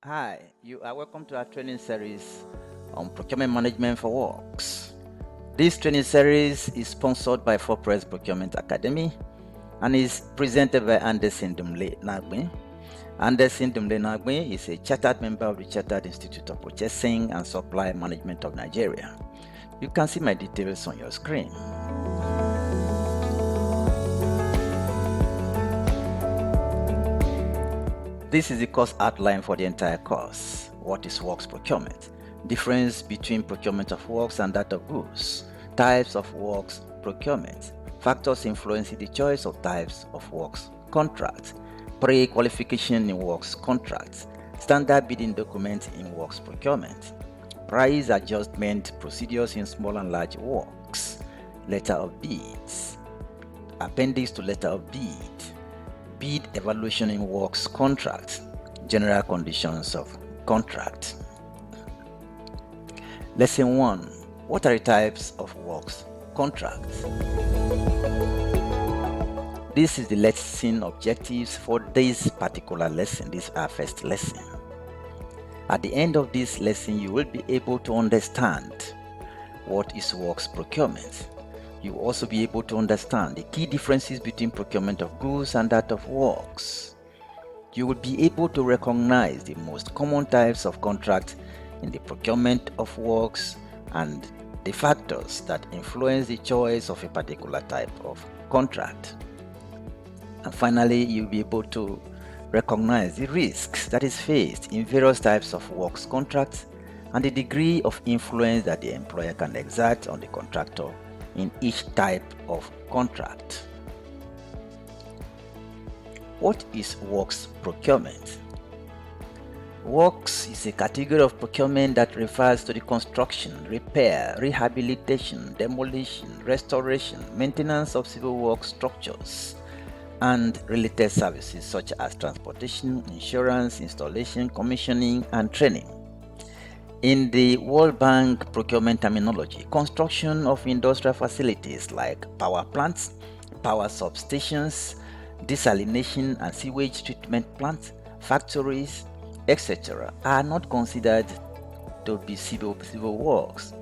Hi, you are welcome to our training series on procurement management for works. This training series is sponsored by Forpress Procurement Academy and is presented by Anderson Dumle Nagbe. Anderson Dumle Nagbe is a chartered member of the Chartered Institute of Purchasing and Supply Management of Nigeria. You can see my details on your screen. This is the course outline for the entire course. What is works procurement? Difference between procurement of works and that of goods. Types of works procurement. Factors influencing the choice of types of works contracts. Pre-qualification in works contracts. Standard bidding documents in works procurement. Price adjustment procedures in small and large works. Letter of bids. Appendix to letter of bid. Bid evaluation in works contract, general conditions of contract. Lesson 1. What are the types of works contracts? This is the lesson objectives for this particular lesson. This is our first lesson. At the end of this lesson, you will be able to understand what is works procurement. You will also be able to understand the key differences between procurement of goods and that of works. You will be able to recognize the most common types of contract in the procurement of works and the factors that influence the choice of a particular type of contract. And finally, you'll be able to recognize the risks that is faced in various types of works contracts and the degree of influence that the employer can exert on the contractor in each type of contract. What is works procurement? Works is a category of procurement that refers to the construction, repair, rehabilitation, demolition, restoration, maintenance of civil works structures, and related services such as transportation, insurance, installation, commissioning, and training. In the World Bank procurement terminology, construction of industrial facilities like power plants, power substations, desalination and sewage treatment plants, factories, etc. are not considered to be civil works,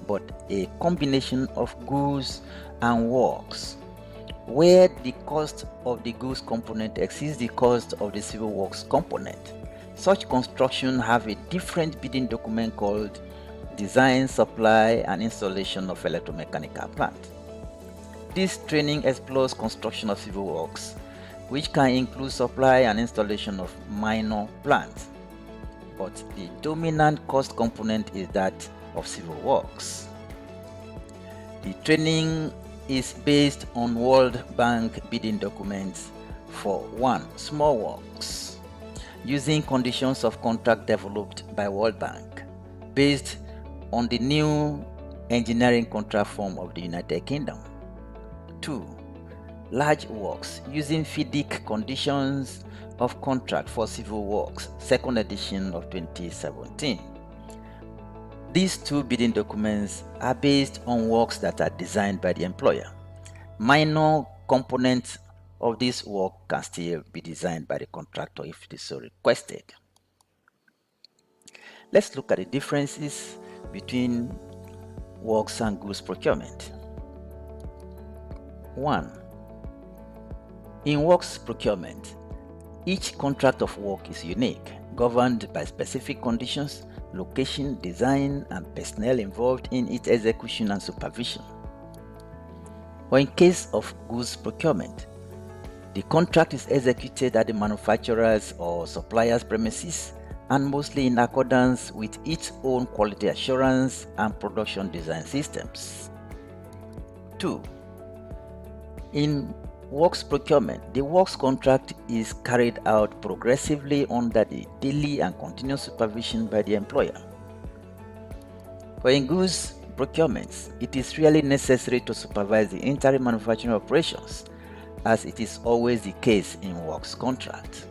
but a combination of goods and works, where the cost of the goods component exceeds the cost of the civil works component. Such construction have a different bidding document called Design, Supply and Installation of Electromechanical Plant. This training explores construction of civil works, which can include supply and installation of minor plants, but the dominant cost component is that of civil works. The training is based on World Bank bidding documents for 1. Small works, using conditions of contract developed by World Bank, based on the new engineering contract form of the United Kingdom. 2. Large works, using FIDIC conditions of contract for civil works, second edition of 2017. These two bidding documents are based on works that are designed by the employer. Minor components of this work can still be designed by the contractor if it is so requested. Let's look at the differences between works and goods procurement. 1. In works procurement, each contract of work is unique, governed by specific conditions, location, design, and personnel involved in its execution and supervision. Or in case of goods procurement, the contract is executed at the manufacturer's or supplier's premises and mostly in accordance with its own quality assurance and production design systems. 2. In works procurement, the works contract is carried out progressively under the daily and continuous supervision by the employer. For in goods procurement, it is really necessary to supervise the entire manufacturing operations, as it is always the case in works contract.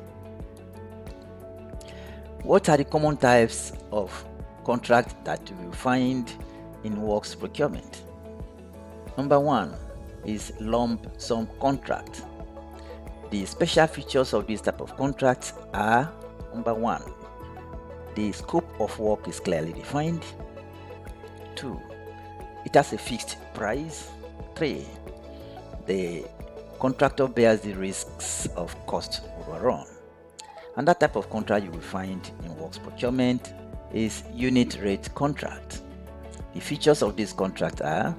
What are the common types of contract that you will find in works procurement? Number 1 is lump sum contract. The special features of this type of contract are: number 1, the scope of work is clearly defined. 2. It has a fixed price. 3. The contractor bears the risks of cost overrun. And that type of contract you will find in works procurement is unit rate contract. The features of this contract are: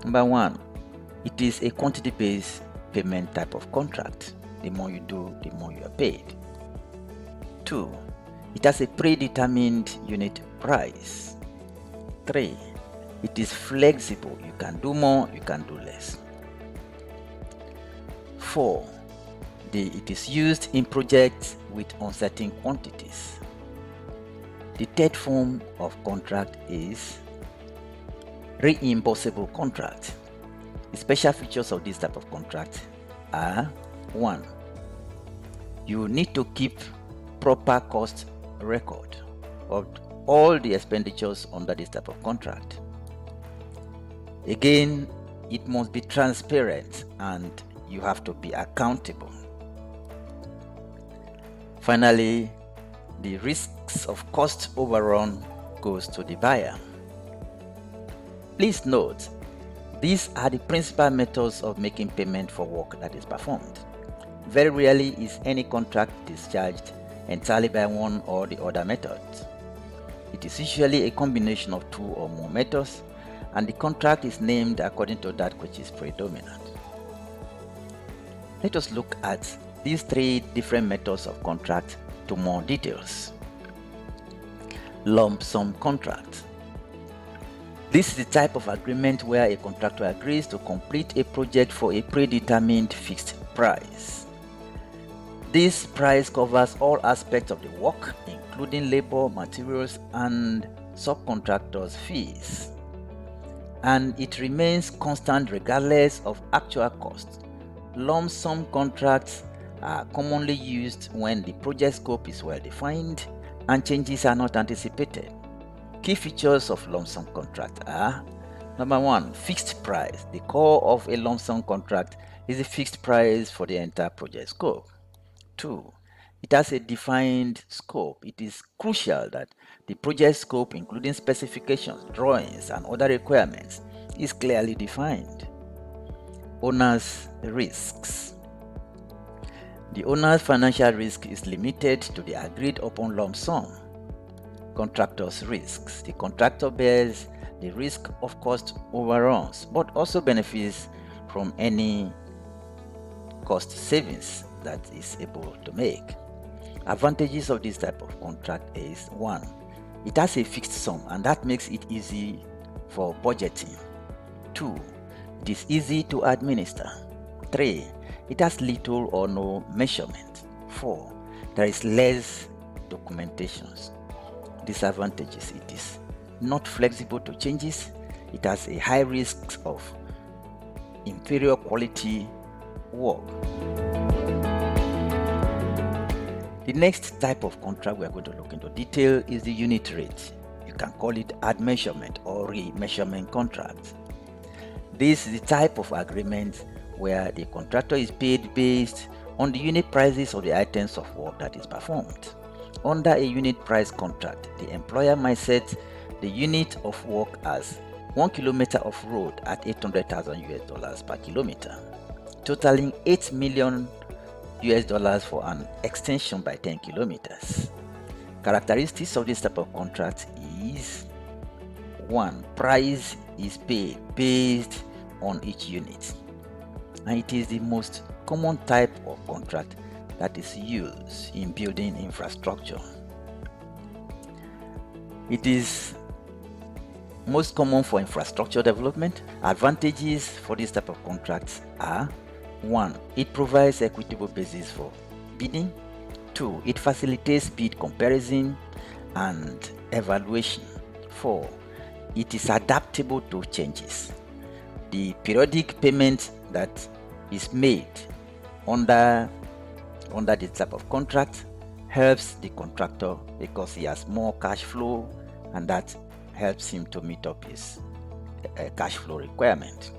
number 1, it is a quantity-based payment type of contract. The more you do, the more you are paid. 2, it has a predetermined unit price. 3, it is flexible. You can do more, you can do less. 4, it is used in projects with uncertain quantities. The third form of contract is reimbursable contract. The special features of this type of contract are: 1, you need to keep proper cost record of all the expenditures under this type of contract. Again, it must be transparent and you have to be accountable. Finally, the risks of cost overrun goes to the buyer. Please note, these are the principal methods of making payment for work that is performed. Very rarely is any contract discharged entirely by one or the other methods. It is usually a combination of 2 or more methods, and the contract is named according to that which is predominant. Let us look at these 3 different methods of contract to more details. Lump sum contract. This is the type of agreement where a contractor agrees to complete a project for a predetermined fixed price. This price covers all aspects of the work, including labor, materials, and subcontractors' fees, and it remains constant regardless of actual costs. Lump sum contracts are commonly used when the project scope is well defined and changes are not anticipated. Key features of lump sum contract are: number 1, fixed price. The core of a lump sum contract is a fixed price for the entire project scope. 2, it has a defined scope. It is crucial that the project scope, including specifications, drawings, and other requirements, is clearly defined. Owner's risks. The owner's financial risk is limited to the agreed upon lump sum. Contractor's risks. The contractor bears the risk of cost overruns, but also benefits from any cost savings that is able to make. Advantages of this type of contract is: 1, it has a fixed sum and that makes it easy for budgeting. 2, it is easy to administer. 3, it has little or no measurement. 4, there is less documentation. Disadvantages: it is not flexible to changes. It has a high risk of inferior quality work. The next type of contract we are going to look into detail is the unit rate. You can call it ad measurement or remeasurement contract. This is the type of agreement where the contractor is paid based on the unit prices of the items of work that is performed. Under a unit price contract, the employer might set the unit of work as 1 kilometer of road at $800,000 per kilometer, totaling $8 million for an extension by 10 kilometers. Characteristics of this type of contract is: 1, price is paid based on each unit, and it is the most common type of contract that is used in building infrastructure. It is most common for infrastructure development. Advantages for this type of contracts are: 1, it provides equitable basis for bidding. 2, it facilitates bid comparison and evaluation. 4, it is adaptable to changes. The periodic payment that is made under this type of contract helps the contractor because he has more cash flow, and that helps him to meet up his cash flow requirement.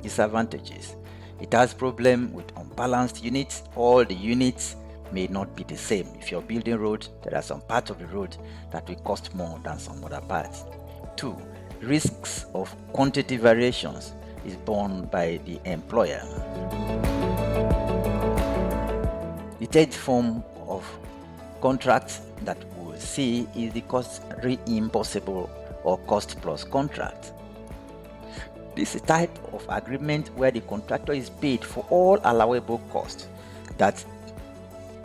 Disadvantages: it has problem with unbalanced units. All the units may not be the same. If you're building road, there are some parts of the road that will cost more than some other parts. 2. Risks of quantity variations is borne by the employer. The third form of contract that we will see is the cost reimbursable or cost plus contract. This is a type of agreement where the contractor is paid for all allowable costs that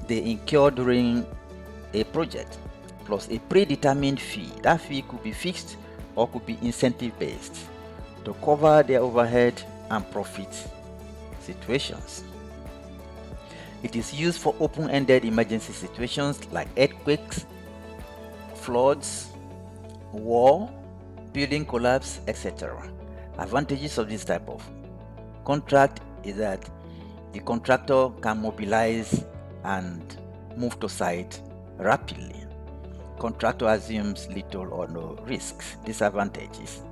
they incur during a project, plus a predetermined fee. That fee could be fixed or could be incentive based to cover their overhead and profit situations. It is used for open-ended emergency situations like earthquakes, floods, war, building collapse, etc. Advantages of this type of contract is that the contractor can mobilize and move to site rapidly. Contractor assumes little or no risks. Disadvantages: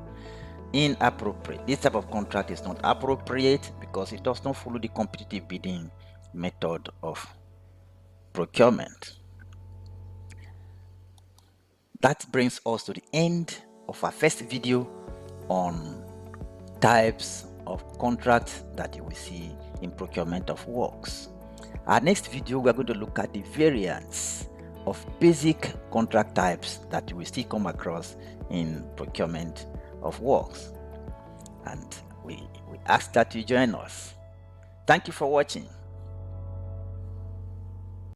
inappropriate. This type of contract is not appropriate because it does not follow the competitive bidding method of procurement. That brings us to the end of our first video on types of contracts that you will see in procurement of works. Our next video, we are going to look at the variants of basic contract types that you will still come across in procurement of works. And we ask that you join us. Thank you for watching.